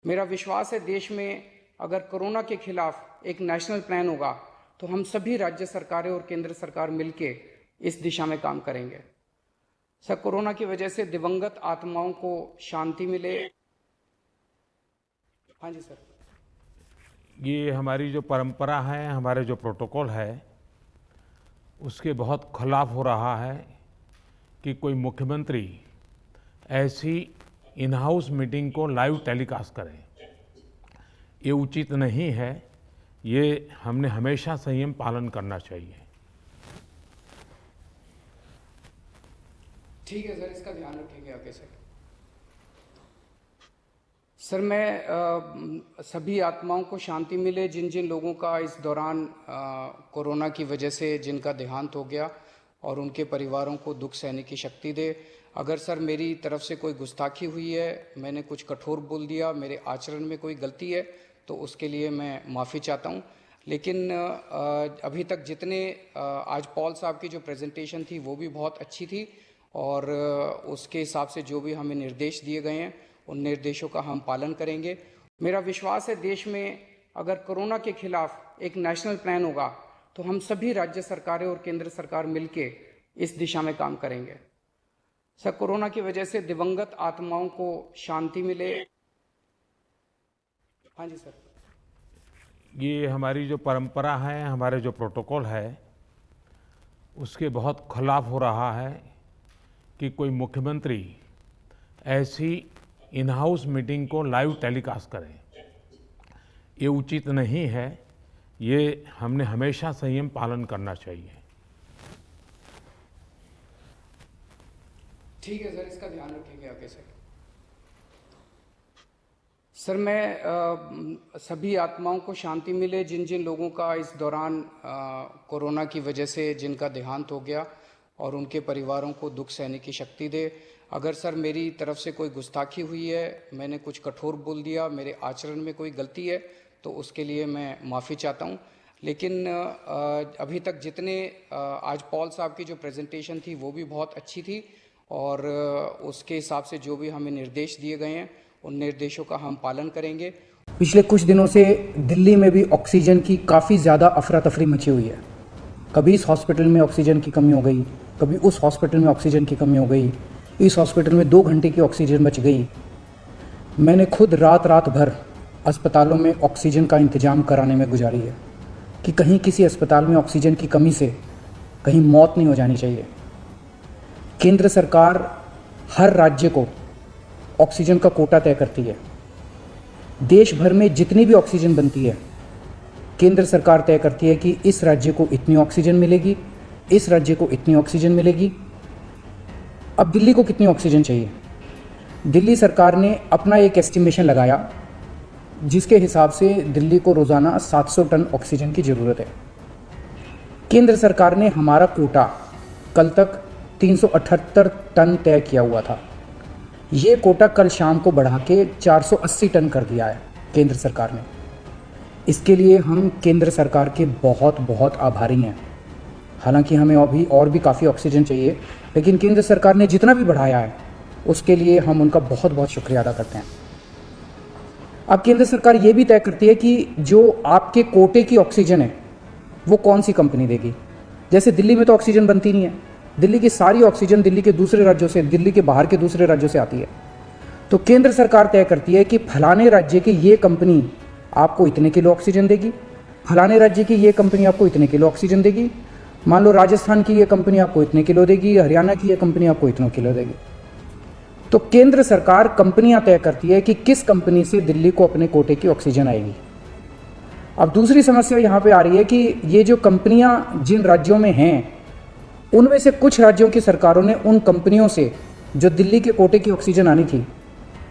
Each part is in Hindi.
मेरा विश्वास है देश में अगर कोरोना के खिलाफ एक नेशनल प्लान होगा तो हम सभी राज्य सरकारें और केंद्र सरकार मिलके इस दिशा में काम करेंगे। सर, कोरोना की वजह से दिवंगत आत्माओं को शांति मिले। हाँ जी सर। ये हमारी जो परंपरा है, हमारे जो प्रोटोकॉल है, उसके बहुत खिलाफ हो रहा है कि कोई मुख्यमंत्री ऐसी इन हाउस मीटिंग को लाइव टेलीकास्ट करे। ये उचित नहीं है। ये हमने हमेशा संयम पालन करना चाहिए। ठीक है सर, इसका ध्यान रखेंगे आगे से। सर, मैं सभी आत्माओं को शांति मिले जिन जिन लोगों का इस दौरान कोरोना की वजह से जिनका देहांत हो गया, और उनके परिवारों को दुख सहने की शक्ति दे। अगर सर मेरी तरफ से कोई गुस्ताखी हुई है, मैंने कुछ कठोर बोल दिया, मेरे आचरण में कोई गलती है, तो उसके लिए मैं माफ़ी चाहता हूँ। लेकिन अभी तक जितने आज पॉल साहब की जो प्रेजेंटेशन थी वो भी बहुत अच्छी थी, और उसके हिसाब से जो भी हमें निर्देश दिए गए हैं उन निर्देशों का हम पालन करेंगे। मेरा विश्वास है देश में अगर कोरोना के खिलाफ एक नेशनल प्लान होगा तो हम सभी राज्य सरकारें और केंद्र सरकार मिलके इस दिशा में काम करेंगे। सर, कोरोना की वजह से दिवंगत आत्माओं को शांति मिले। हाँ जी सर। ये हमारी जो परंपरा है, हमारे जो प्रोटोकॉल है, उसके बहुत खिलाफ हो रहा है कि कोई मुख्यमंत्री ऐसी इन हाउस मीटिंग को लाइव टेलीकास्ट करे। ये उचित नहीं है। ये हमने हमेशा संयम पालन करना चाहिए। ठीक है सर, इसका ध्यान रखेंगे आगे से। सर, मैं सभी आत्माओं को शांति मिले जिन जिन लोगों का इस दौरान कोरोना की वजह से जिनका देहांत हो गया, और उनके परिवारों को दुख सहने की शक्ति दे। अगर सर मेरी तरफ से कोई गुस्ताखी हुई है, मैंने कुछ कठोर बोल दिया, मेरे आचरण में कोई गलती है, तो उसके लिए मैं माफ़ी चाहता हूँ। लेकिन अभी तक जितने आज पॉल साहब की जो प्रेजेंटेशन थी वो भी बहुत अच्छी थी, और उसके हिसाब से जो भी हमें निर्देश दिए गए हैं उन निर्देशों का हम पालन करेंगे। पिछले कुछ दिनों से दिल्ली में भी ऑक्सीजन की काफ़ी ज़्यादा अफरा तफरी मची हुई है। कभी इस हॉस्पिटल में ऑक्सीजन की कमी हो गई, कभी उस हॉस्पिटल में ऑक्सीजन की कमी हो गई, इस हॉस्पिटल में 2 घंटे की ऑक्सीजन बच गई। मैंने खुद रात भर अस्पतालों में ऑक्सीजन का इंतजाम कराने में गुजारी है कि कहीं किसी अस्पताल में ऑक्सीजन की कमी से कहीं मौत नहीं हो जानी चाहिए। केंद्र सरकार हर राज्य को ऑक्सीजन का कोटा तय करती है। देश भर में जितनी भी ऑक्सीजन बनती है, केंद्र सरकार तय करती है कि इस राज्य को इतनी ऑक्सीजन मिलेगी, इस राज्य को इतनी ऑक्सीजन मिलेगी। अब दिल्ली को कितनी ऑक्सीजन चाहिए? दिल्ली सरकार ने अपना एक एस्टिमेशन लगाया जिसके हिसाब से दिल्ली को रोज़ाना 700 टन ऑक्सीजन की ज़रूरत है। केंद्र सरकार ने हमारा कोटा कल तक 378 टन तय किया हुआ था। ये कोटा कल शाम को बढ़ा के 480 टन कर दिया है केंद्र सरकार ने। इसके लिए हम केंद्र सरकार के बहुत बहुत आभारी हैं। हालांकि हमें अभी और भी काफ़ी ऑक्सीजन चाहिए, लेकिन केंद्र सरकार ने जितना भी बढ़ाया है उसके लिए हम उनका बहुत बहुत शुक्रिया अदा करते हैं। अब केंद्र सरकार ये भी तय करती है कि जो आपके कोटे की ऑक्सीजन है वो कौन सी कंपनी देगी। जैसे दिल्ली में तो ऑक्सीजन बनती नहीं है, दिल्ली की सारी ऑक्सीजन दिल्ली के दूसरे राज्यों से, दिल्ली के बाहर के दूसरे राज्यों से आती है। तो केंद्र सरकार तय करती है कि फलाने राज्य की ये कंपनी आपको इतने किलो ऑक्सीजन देगी, फलाने राज्य की ये कंपनी आपको इतने किलो ऑक्सीजन देगी। मान लो राजस्थान की ये कंपनी आपको इतने किलो देगी, हरियाणा की ये कंपनी आपको इतने किलो देगी। तो केंद्र सरकार कंपनियां तय करती है कि किस कंपनी से दिल्ली को अपने कोटे की ऑक्सीजन आएगी। अब दूसरी समस्या यहाँ पे आ रही है कि ये जो कंपनियां जिन राज्यों में हैं, उनमें से कुछ राज्यों की सरकारों ने उन कंपनियों से जो दिल्ली के कोटे की ऑक्सीजन आनी थी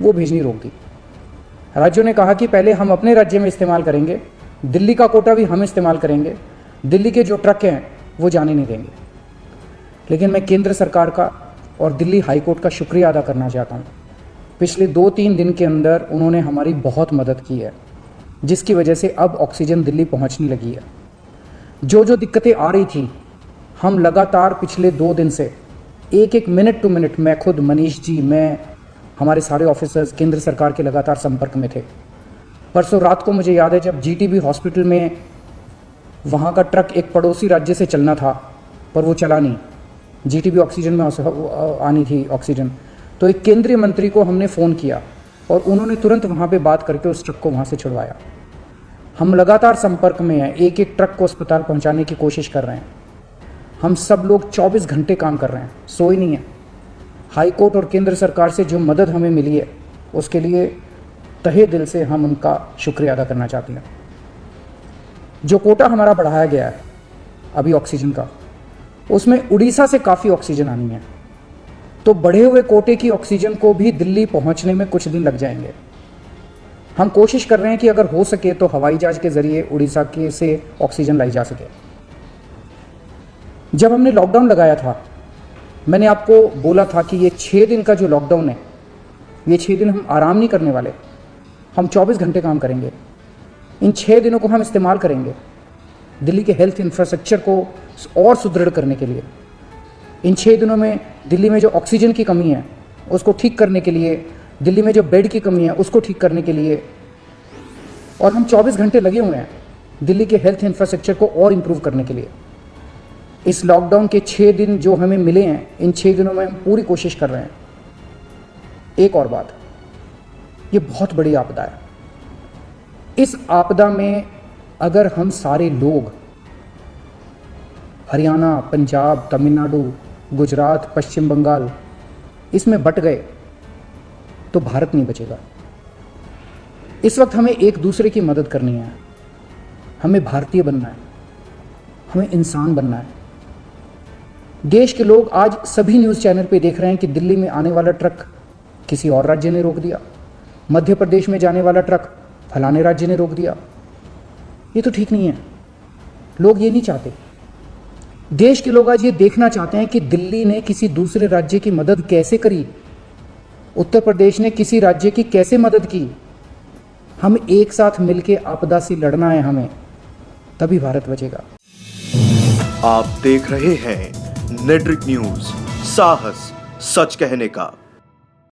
वो भेजनी रोक दी। राज्यों ने कहा कि पहले हम अपने राज्य में इस्तेमाल करेंगे, दिल्ली का कोटा भी हम इस्तेमाल करेंगे, दिल्ली के जो ट्रक हैं वो जाने नहीं देंगे। लेकिन मैं केंद्र सरकार का और दिल्ली हाई कोर्ट का शुक्रिया अदा करना चाहता हूँ। पिछले 2-3 दिन के अंदर उन्होंने हमारी बहुत मदद की है, जिसकी वजह से अब ऑक्सीजन दिल्ली पहुँचने लगी है। जो दिक्कतें आ रही थी, हम लगातार पिछले 2 दिन से एक मिनट टू मिनट, मैं खुद, मनीष जी, मैं, हमारे सारे ऑफिसर्स केंद्र सरकार के लगातार संपर्क में थे। परसों रात को मुझे याद है जब जीटीबी हॉस्पिटल में वहाँ का ट्रक एक पड़ोसी राज्य से चलना था पर वो चला नहीं, जीटीबी ऑक्सीजन में आनी थी ऑक्सीजन, तो एक केंद्रीय मंत्री को हमने फ़ोन किया और उन्होंने तुरंत वहाँ पे बात करके उस ट्रक को वहाँ से छुड़वाया। हम लगातार संपर्क में हैं, एक एक ट्रक को अस्पताल पहुँचाने की कोशिश कर रहे हैं। हम सब लोग 24 घंटे काम कर रहे हैं, सोए नहीं हैं। हाई कोर्ट और केंद्र सरकार से जो मदद हमें मिली है उसके लिए तहे दिल से हम उनका शुक्रिया अदा करना चाहते हैं। जो कोटा हमारा बढ़ाया गया है अभी ऑक्सीजन का, उसमें उड़ीसा से काफ़ी ऑक्सीजन आनी है, तो बढ़े हुए कोटे की ऑक्सीजन को भी दिल्ली पहुंचने में कुछ दिन लग जाएंगे। हम कोशिश कर रहे हैं कि अगर हो सके तो हवाई जहाज के जरिए उड़ीसा के से ऑक्सीजन लाई जा सके। जब हमने लॉकडाउन लगाया था, मैंने आपको बोला था कि ये 6 दिन का जो लॉकडाउन है, ये 6 दिन हम आराम नहीं करने वाले, हम 24 घंटे काम करेंगे। इन 6 दिनों को हम इस्तेमाल करेंगे दिल्ली के हेल्थ इंफ्रास्ट्रक्चर को और सुदृढ़ करने के लिए। इन 6 दिनों में दिल्ली में जो ऑक्सीजन की कमी है उसको ठीक करने के लिए, दिल्ली में जो बेड की कमी है उसको ठीक करने के लिए, और हम 24 घंटे लगे हुए हैं दिल्ली के हेल्थ इंफ्रास्ट्रक्चर को और इम्प्रूव करने के लिए। इस लॉकडाउन के 6 दिन जो हमें मिले हैं, इन 6 दिनों में हम पूरी कोशिश कर रहे हैं। एक और बात, ये बहुत बड़ी आपदा है। इस आपदा में अगर हम सारे लोग हरियाणा, पंजाब, तमिलनाडु, गुजरात, पश्चिम बंगाल इसमें बट गए तो भारत नहीं बचेगा। इस वक्त हमें एक दूसरे की मदद करनी है, हमें भारतीय बनना है, हमें इंसान बनना है। देश के लोग आज सभी न्यूज़ चैनल पे देख रहे हैं कि दिल्ली में आने वाला ट्रक किसी और राज्य ने रोक दिया, मध्य प्रदेश में जाने वाला ट्रक फलाने राज्य ने रोक दिया। ये तो ठीक नहीं है, लोग ये नहीं चाहते। देश के लोग आज ये देखना चाहते हैं कि दिल्ली ने किसी दूसरे राज्य की मदद कैसे करी, उत्तर प्रदेश ने किसी राज्य की कैसे मदद की। हम एक साथ मिलकर आपदा से लड़ना है हमें, तभी भारत बचेगा। आप देख रहे हैं नेटरिक न्यूज, साहस सच कहने का।